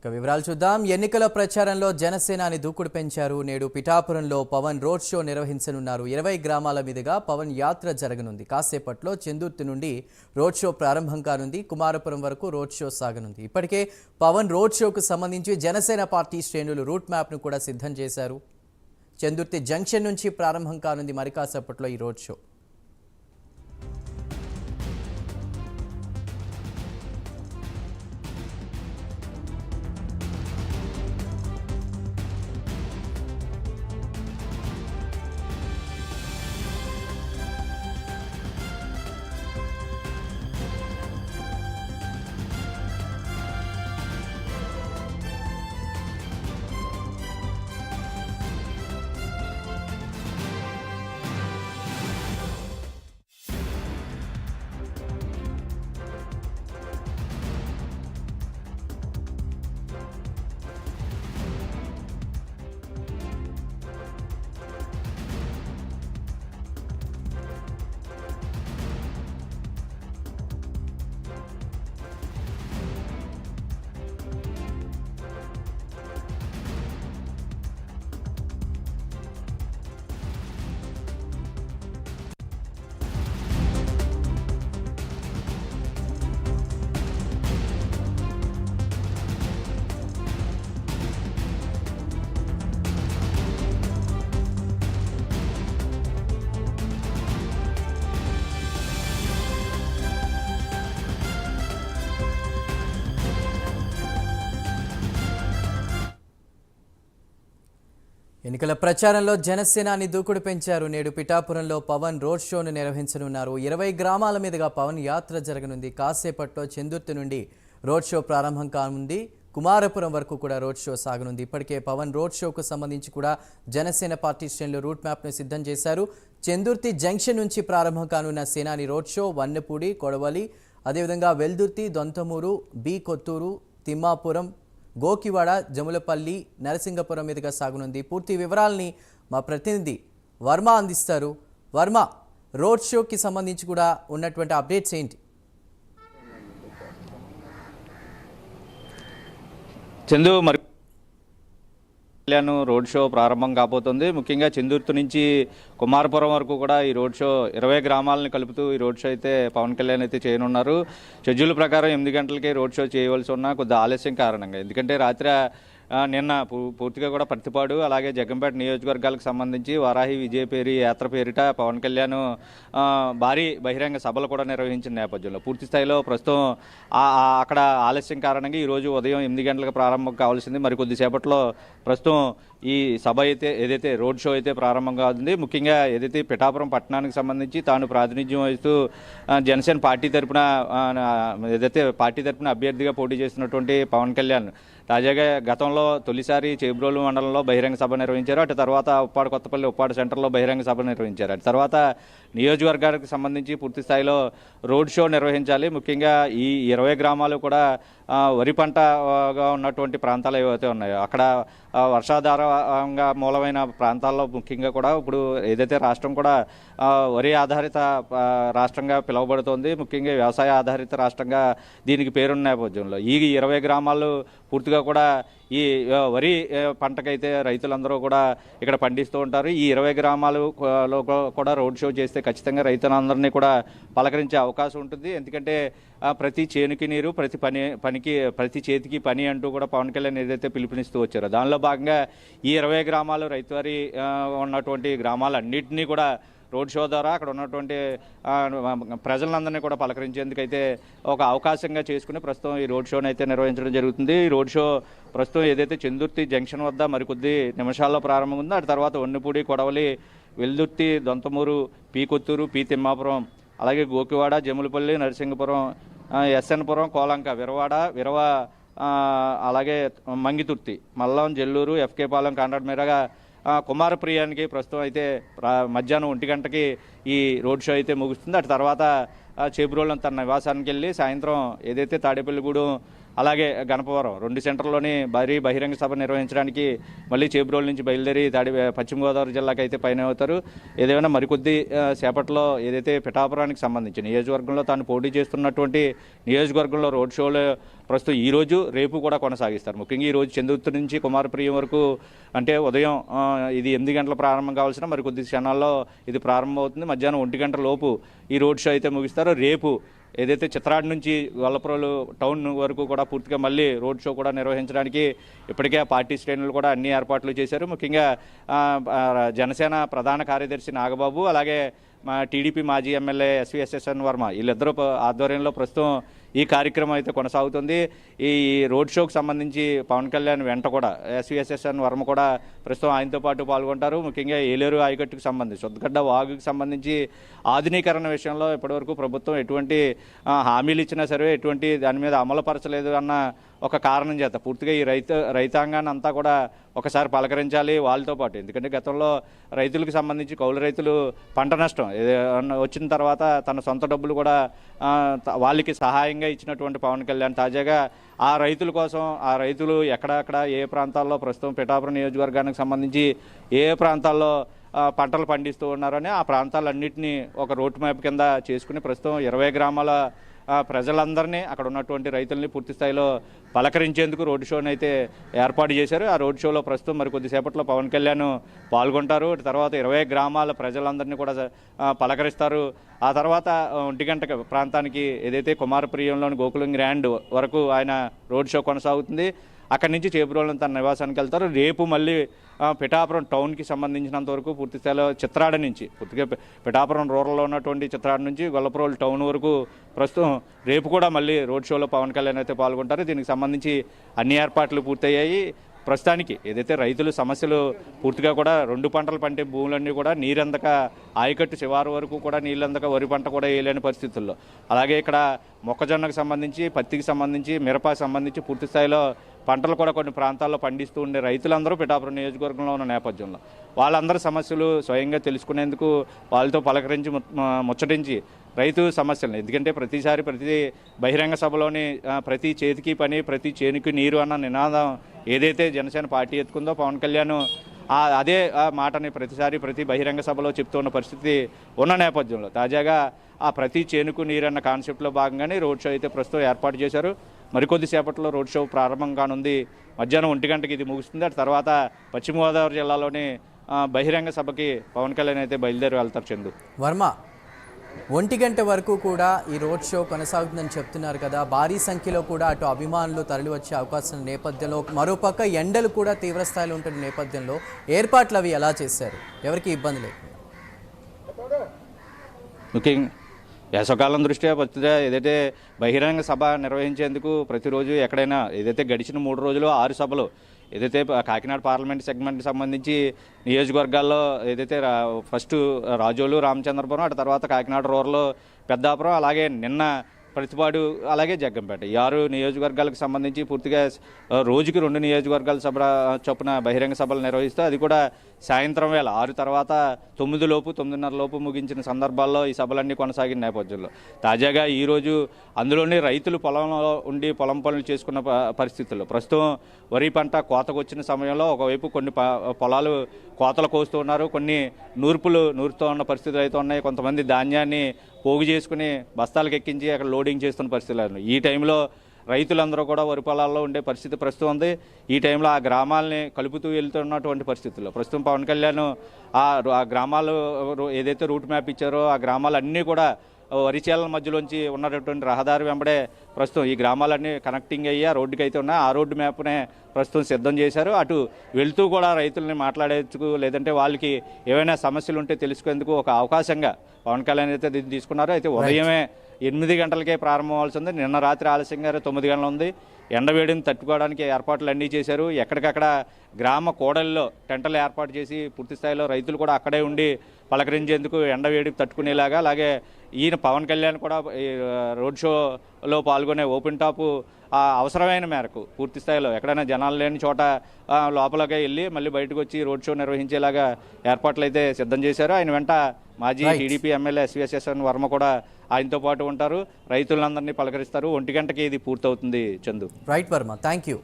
వివరాలు చూద్దాం. ఎన్నికల ప్రచారంలో జనసేనాని దూకుడు పెంచారు. నేడు పిఠాపురంలో పవన్ రోడ్ షో నిర్వహించనున్నారు. 20 గ్రామాల మీదుగా పవన్ యాత్ర జరగనుంది. కాసేపట్లో చెందుర్తి నుండి రోడ్ షో ప్రారంభం కానుంది. కుమారపురం వరకు రోడ్ షో సాగనుంది. ఇప్పటికే పవన్ రోడ్ షోకు సంబంధించి జనసేన పార్టీ శ్రేణులు రూట్ మ్యాప్ను కూడా సిద్ధం చేశారు. చెందుర్తి జంక్షన్ నుంచి ప్రారంభం కానుంది మరి కాసేపట్లో ఈ రోడ్ షో. ఎన్నికల ప్రచారంలో జనసేనాని దూకుడు పెంచారు. నేడు పిఠాపురంలో పవన్ రోడ్ షోను నిర్వహించనున్నారు. 20 గ్రామాల మీదుగా పవన్ యాత్ర జరగనుంది. కాసేపట్లో చెందుర్తి నుండి రోడ్ షో ప్రారంభం కానుంది. కుమారపురం వరకు కూడా రోడ్ షో సాగనుంది. ఇప్పటికే పవన్ రోడ్ షోకు సంబంధించి కూడా జనసేన పార్టీ శ్రేణులు రూట్ మ్యాప్ను సిద్ధం చేశారు. చెందుర్తి జంక్షన్ నుంచి ప్రారంభం కానున్న సేనాని రోడ్ షో వన్నెపూడి, కొడవలి, అదేవిధంగా వెల్దుర్తి, దొంతమూరు, బి కొత్తూరు, తిమ్మాపురం, గోకివాడ, జములపల్లి, నరసింగపురం మీదుగా సాగనుంది. పూర్తి వివరాలని మా ప్రతినిధి వర్మ అందిస్తారు. వర్మ, రోడ్ షోకి సంబంధించి కూడా ఉన్నటువంటి అప్డేట్స్ ఏంటి? చందు, మరి రోడ్ షో ప్రారంభం కాబోతుంది. ముఖ్యంగా చెందుర్తి నుంచి కుమారపురం వరకు కూడా ఈ రోడ్ షో 20 గ్రామాలను కలుపుతూ ఈ రోడ్ షో అయితే పవన్ కళ్యాణ్ అయితే చేయనున్నారు. షెడ్యూల్ ప్రకారం 8 గంటలకే రోడ్ షో చేయవలసి ఉన్న కొద్ది ఆలస్యం కారణంగా, ఎందుకంటే రాత్రి నిన్న పూర్తిగా కూడా పత్తిపాడు అలాగే జగ్గంపేట నియోజకవర్గాలకు సంబంధించి వారాహి విజయపేరి యాత్ర పేరిట పవన్ కళ్యాణ్ భారీ బహిరంగ సభలు కూడా నిర్వహించిన నేపథ్యంలో పూర్తి స్థాయిలో ప్రస్తుతం అక్కడ ఆలస్యం కారణంగా ఈరోజు ఉదయం 8 గంటలకు ప్రారంభం కావాల్సింది. మరి కొద్దిసేపట్లో ప్రస్తుతం ఈ సభ అయితే ఏదైతే రోడ్ షో అయితే ప్రారంభం కావుతుంది. ముఖ్యంగా ఏదైతే పిఠాపురం పట్టణానికి సంబంధించి తాను ప్రాతినిధ్యం వహిస్తూ జనసేన పార్టీ తరఫున అభ్యర్థిగా పోటీ చేస్తున్నటువంటి పవన్ కళ్యాణ్ తాజాగా గతంలో తొలిసారి చేబ్రోలు మండలంలో బహిరంగ సభ నిర్వహించారు. అటు తర్వాత ఉప్పాడ కొత్తపల్లి ఉప్పాడ సెంటర్లో బహిరంగ సభ నిర్వహించారు. అటు తర్వాత నియోజకవర్గానికి సంబంధించి పూర్తి స్థాయిలో రోడ్ షో నిర్వహించాలి. ముఖ్యంగా ఈ 20 గ్రామాలు కూడా వరి పంటగా ఉన్నటువంటి ప్రాంతాలు ఏవైతే ఉన్నాయో అక్కడ వర్షాధారంగా మూలమైన ప్రాంతాల్లో ముఖ్యంగా కూడా ఇప్పుడు ఏదైతే రాష్ట్రం కూడా వరి ఆధారిత రాష్ట్రంగా పిలువబడుతోంది, ముఖ్యంగా వ్యవసాయ ఆధారిత రాష్ట్రంగా దీనికి పేరున్న నేపథ్యంలో ఈ 20 గ్రామాలు పూర్తిగా కూడా ఈ వరి పంటకైతే రైతులందరూ కూడా ఇక్కడ పండిస్తూ ఉంటారు. ఈ 20 గ్రామాలలో కూడా రోడ్ షో చేస్తే ఖచ్చితంగా రైతులందరినీ కూడా పలకరించే అవకాశం ఉంటుంది. ఎందుకంటే ప్రతి చేనుకి నీరు, ప్రతి చేతికి పని అంటూ కూడా పవన్ కళ్యాణ్ ఏదైతే పిలుపునిస్తూ వచ్చారో దానిలో భాగంగా ఈ 20 గ్రామాలు రైతువారి ఉన్నటువంటి గ్రామాలన్నింటినీ కూడా రోడ్ షో ద్వారా అక్కడ ఉన్నటువంటి ప్రజలందరినీ కూడా పలకరించేందుకైతే ఒక అవకాశంగా చేసుకుని ప్రస్తుతం ఈ రోడ్ షోని అయితే నిర్వహించడం జరుగుతుంది. ఈ రోడ్ షో ప్రస్తుతం ఏదైతే చెందుర్తి జంక్షన్ వద్ద మరికొద్ది నిమిషాల్లో ప్రారంభం ఉందో అటు తర్వాత వన్నెపూడి, కొడవలి, వెల్దుర్తి, దొంతమూరు, పి కొత్తూరు, పి తిమ్మాపురం, అలాగే గోకివాడ, జములపల్లి, నరసింగపురం, ఎస్ఎన్పురం, కోలంక, విరవ, అలాగే మంగితుర్తి, మల్లం, జల్లూరు, ఎఫ్కే పాలెం, కాండ్రాడ్ మీరగా కుమారప్రియానికి ప్రస్తుతం అయితే మధ్యాహ్నం 1 గంటకి ఈ రోడ్ షో అయితే ముగుస్తుంది. అటు తర్వాత చేబ్రోలు తన నివాసానికి వెళ్ళి సాయంత్రం ఏదైతే తాడేపల్లిగూడెం అలాగే గణపవరం 2 సెంటర్లోని భారీ బహిరంగ సభ నిర్వహించడానికి మళ్ళీ చేబ్రోలు నుంచి బయలుదేరి పశ్చిమ గోదావరి జిల్లాకి అయితే పైన అవుతారు. ఏదైనా మరికొద్ది సేపట్లో ఏదైతే పిఠాపురానికి సంబంధించి నియోజకవర్గంలో తాను పోటీ చేస్తున్నటువంటి నియోజకవర్గంలో రోడ్ షోలు ప్రస్తుతం ఈరోజు రేపు కూడా కొనసాగిస్తారు. ముఖ్యంగా ఈరోజు చందుర్తి నుంచి కుమారప్రియం వరకు అంటే ఉదయం ఇది 8 గంటల ప్రారంభం కావాల్సిన మరికొద్ది క్షణాల్లో ఇది ప్రారంభం అవుతుంది. మధ్యాహ్నం 1 గంట లోపు ఈ రోడ్ షో అయితే ముగిస్తారు. రేపు ఏదైతే చిత్రాడ నుంచి గొల్లప్రోలు టౌన్ వరకు కూడా పూర్తిగా మళ్ళీ రోడ్ షో కూడా నిర్వహించడానికి ఇప్పటికే పార్టీ శ్రేణులు కూడా అన్ని ఏర్పాట్లు చేశారు. ముఖ్యంగా జనసేన ప్రధాన కార్యదర్శి నాగబాబు, అలాగే మా టీడీపీ మాజీ ఎమ్మెల్యే ఎస్విఎస్ఎస్ఎన్ వర్మ వీళ్ళిద్దరూ ఆధ్వర్యంలో ప్రస్తుతం ఈ కార్యక్రమం అయితే కొనసాగుతుంది. ఈ రోడ్ షోకి సంబంధించి పవన్ కళ్యాణ్ వెంట కూడా ఎస్విఎస్ఎస్ఎన్ వర్మ కూడా ప్రస్తుతం ఆయనతో పాటు పాల్గొంటారు. ముఖ్యంగా ఏలేరు ఆయకట్టుకు సంబంధించి సొద్దగడ్డ వాగుకి సంబంధించి ఆధునీకరణ విషయంలో ఇప్పటివరకు ప్రభుత్వం ఎటువంటి హామీలు ఇచ్చినా సరే ఎటువంటి దాని మీద అమలుపరచలేదు అన్న ఒక కారణం చేత పూర్తిగా ఈ రైతాంగాన్ని అంతా కూడా ఒకసారి పలకరించాలి వాళ్ళతో పాటు. ఎందుకంటే గతంలో రైతులకు సంబంధించి కౌలు రైతులు పంట నష్టం వచ్చిన తర్వాత తన సొంత డబ్బులు కూడా వాళ్ళకి సహాయంగా ఇచ్చినటువంటి పవన్ కళ్యాణ్ తాజాగా ఆ రైతుల కోసం ఆ రైతులు ఎక్కడెక్కడ ఏ ప్రాంతాల్లో ప్రస్తుతం పిఠాపురం నియోజకవర్గానికి సంబంధించి ఏ ప్రాంతాల్లో పంటలు పండిస్తూ ఉన్నారని ఆ ప్రాంతాలన్నింటినీ ఒక రోడ్ మ్యాప్ కింద చేసుకుని ప్రస్తుతం 20 గ్రామాల ప్రజలందరినీ అక్కడ ఉన్నటువంటి రైతుల్ని పూర్తి స్థాయిలో పలకరించేందుకు రోడ్ షోని అయితే ఏర్పాటు చేశారు. ఆ రోడ్ షోలో ప్రస్తుతం మరి కొద్దిసేపట్లో పవన్ కళ్యాణ్ పాల్గొంటారు. తర్వాత 20 గ్రామాల ప్రజలందరినీ కూడా పలకరిస్తారు. ఆ తర్వాత 1 గంట ప్రాంతానికి ఏదైతే కుమారప్రియంలోని గోకులం గ్రాండ్ వరకు ఆయన రోడ్ షో కొనసాగుతుంది. అక్కడి నుంచి చేబ్రోలు తన నివాసానికి వెళ్తారు. రేపు మళ్ళీ పిఠాపురం టౌన్కి సంబంధించినంత వరకు పూర్తి స్థాయిలో చిత్రాడ నుంచి పూర్తిగా పిఠాపురం రూరల్లో ఉన్నటువంటి చిత్రాడ నుంచి గొల్లప్రోలు టౌన్ వరకు ప్రస్తుతం రేపు కూడా మళ్ళీ రోడ్ షోలో పవన్ కళ్యాణ్ అయితే పాల్గొంటారు. దీనికి సంబంధించి అన్ని ఏర్పాట్లు పూర్తయ్యాయి. ప్రస్తుతానికి ఏదైతే రైతులు సమస్యలు పూర్తిగా కూడా 2 పంటలు పండే భూములన్నీ కూడా నీరందక ఆయకట్టు శివారు వరకు కూడా నీళ్ళందక వరి పంట కూడా వేయలేని పరిస్థితుల్లో, అలాగే ఇక్కడ మొక్కజొన్నకు సంబంధించి పత్తికి సంబంధించి మిరపకి సంబంధించి పూర్తి స్థాయిలో పంటలు కూడా కొన్ని ప్రాంతాల్లో పండిస్తూ ఉండే రైతులందరూ పిఠాపురం నియోజకవర్గంలో ఉన్న నేపథ్యంలో వాళ్ళందరి సమస్యలు స్వయంగా తెలుసుకునేందుకు వాళ్ళతో పలకరించి ముచ్చటించి రైతు సమస్యలను, ఎందుకంటే ప్రతిసారి ప్రతి బహిరంగ సభలోని ప్రతి చేతికి పని ప్రతి చేనుకి నీరు అన్న నినాదం ఏదైతే జనసేన పార్టీ ఎత్తుకుందో పవన్ కళ్యాణ్ అదే మాటని ప్రతిసారి ప్రతి బహిరంగ సభలో చెప్తున్న పరిస్థితి ఉన్న నేపథ్యంలో తాజాగా ఆ ప్రతి చేనుకు నీరు అన్న కాన్సెప్ట్లో భాగంగానే రోడ్ షో అయితే ప్రస్తుతం ఏర్పాటు చేశారు. మరికొద్దిసేపట్లో రోడ్ షో ప్రారంభం కానుంది. మధ్యాహ్నం 1 గంటకి ఇది ముగుస్తుంది. అటు తర్వాత పశ్చిమ గోదావరి జిల్లాలోని బహిరంగ సభకి పవన్ కళ్యాణ్ అయితే బయలుదేరి వెళ్తారు. చందు వర్మ 1 గంట వరకు కూడా ఈ రోడ్ షో కొనసాగుతుందని చెప్తున్నారు కదా. భారీ సంఖ్యలో కూడా అటు అభిమానులు తరలి వచ్చే అవకాశం నేపథ్యంలో మరోపక్క ఎండలు కూడా తీవ్రస్థాయిలో ఉంటున్న నేపథ్యంలో ఏర్పాట్లు అవి ఎలా చేశారు? ఎవరికి ఇబ్బంది లేకుండా ముఖ్యంగా వేసవకాలం దృష్ట్యా ఏదైతే బహిరంగ సభ నిర్వహించేందుకు ప్రతిరోజు ఎక్కడైనా ఏదైతే గడిచిన 3 రోజులు 6 సభలు ఏదైతే కాకినాడ పార్లమెంట్ సెగ్మెంట్కి సంబంధించి నియోజకవర్గాల్లో ఏదైతే ఫస్ట్ రాజోలు రామచంద్రపురం, అటు తర్వాత కాకినాడ రూరల్ పెద్దాపురం, అలాగే నిన్న ప్రతిపాడు, అలాగే జగ్గంపేట ఈ 6 నియోజకవర్గాలకు సంబంధించి పూర్తిగా రోజుకి 2 నియోజకవర్గాల సభ చొప్పున బహిరంగ సభలు నిర్వహిస్తూ అది కూడా సాయంత్రం వేళ 6 తర్వాత 9 లోపు 9:30 లోపు ముగించిన సందర్భాల్లో ఈ సభలన్నీ కొనసాగిన నేపథ్యంలో తాజాగా ఈరోజు అందులోనే రైతులు పొలంలో ఉండి పొలం పనులు చేసుకున్న పరిస్థితుల్లో ప్రస్తుతం వరి పంట కోతకు వచ్చిన సమయంలో ఒకవైపు కొన్ని పొలాలు కోతలు కోస్తూ ఉన్నారు, కొన్ని నూరుతూ ఉన్న పరిస్థితులు అయితే ఉన్నాయి. కొంతమంది ధాన్యాన్ని పోగు చేసుకుని బస్తాలకు ఎక్కించి అక్కడ లోడింగ్ చేస్తున్న పరిస్థితులు. ఈ టైంలో రైతులందరూ కూడా వరి పొలాల్లో ఉండే పరిస్థితి ప్రస్తుతం ఉంది. ఈ టైంలో ఆ గ్రామాలని కలుపుతూ వెళ్తున్నటువంటి పరిస్థితుల్లో ప్రస్తుతం పవన్ కళ్యాణ్ ఆ గ్రామాలు ఏదైతే రూట్ మ్యాప్ ఇచ్చారో ఆ గ్రామాలన్నీ కూడా వరిచేల మధ్యలోంచి ఉన్నటువంటి రహదారి వెంబడే ప్రస్తుతం ఈ గ్రామాలన్నీ కనెక్టింగ్ అయ్యి ఆ రోడ్డుకి అయితే ఉన్నాయి. ఆ రోడ్డు మ్యాప్నే ప్రస్తుతం సిద్ధం చేశారు. అటు వెళ్తూ కూడా రైతుల్ని మాట్లాడేందుకు లేదంటే వాళ్ళకి ఏవైనా సమస్యలు ఉంటే తెలుసుకునేందుకు ఒక అవకాశంగా పవన్ కళ్యాణ్ అయితే దీన్ని తీసుకున్నారు. అయితే ఉదయమే 8 గంటలకే ప్రారంభం అవ్వాల్సి ఉంది. నిన్న రాత్రి ఆలస్యంగా 9 గంటలు ఉంది. ఎండవేడిని తట్టుకోవడానికి ఏర్పాట్లు అన్నీ చేశారు. ఎక్కడికక్కడ గ్రామ కోడల్లో టెంటలు ఏర్పాటు చేసి పూర్తి స్థాయిలో రైతులు కూడా అక్కడే ఉండి పలకరించేందుకు ఎండ వేడికి తట్టుకునేలాగా, అలాగే ఈయన పవన్ కళ్యాణ్ కూడా ఈ రోడ్ షోలో పాల్గొనే ఓపెన్ టాపు అవసరమైన మేరకు పూర్తి స్థాయిలో ఎక్కడైనా జనాలు లేని చోట లోపలకే వెళ్ళి మళ్ళీ బయటకు వచ్చి రోడ్ షో నిర్వహించేలాగా ఏర్పాట్లు అయితే సిద్ధం చేశారు. ఆయన వెంట మాజీ టీడీపీ ఎమ్మెల్యే ఎస్విఎస్ఎన్ వర్మ కూడా ఆయనతో పాటు ఉంటారు. రైతులందరినీ పలకరిస్తారు. 1 గంటకి ఇది పూర్తవుతుంది. Chandu. Right Varma, thank you.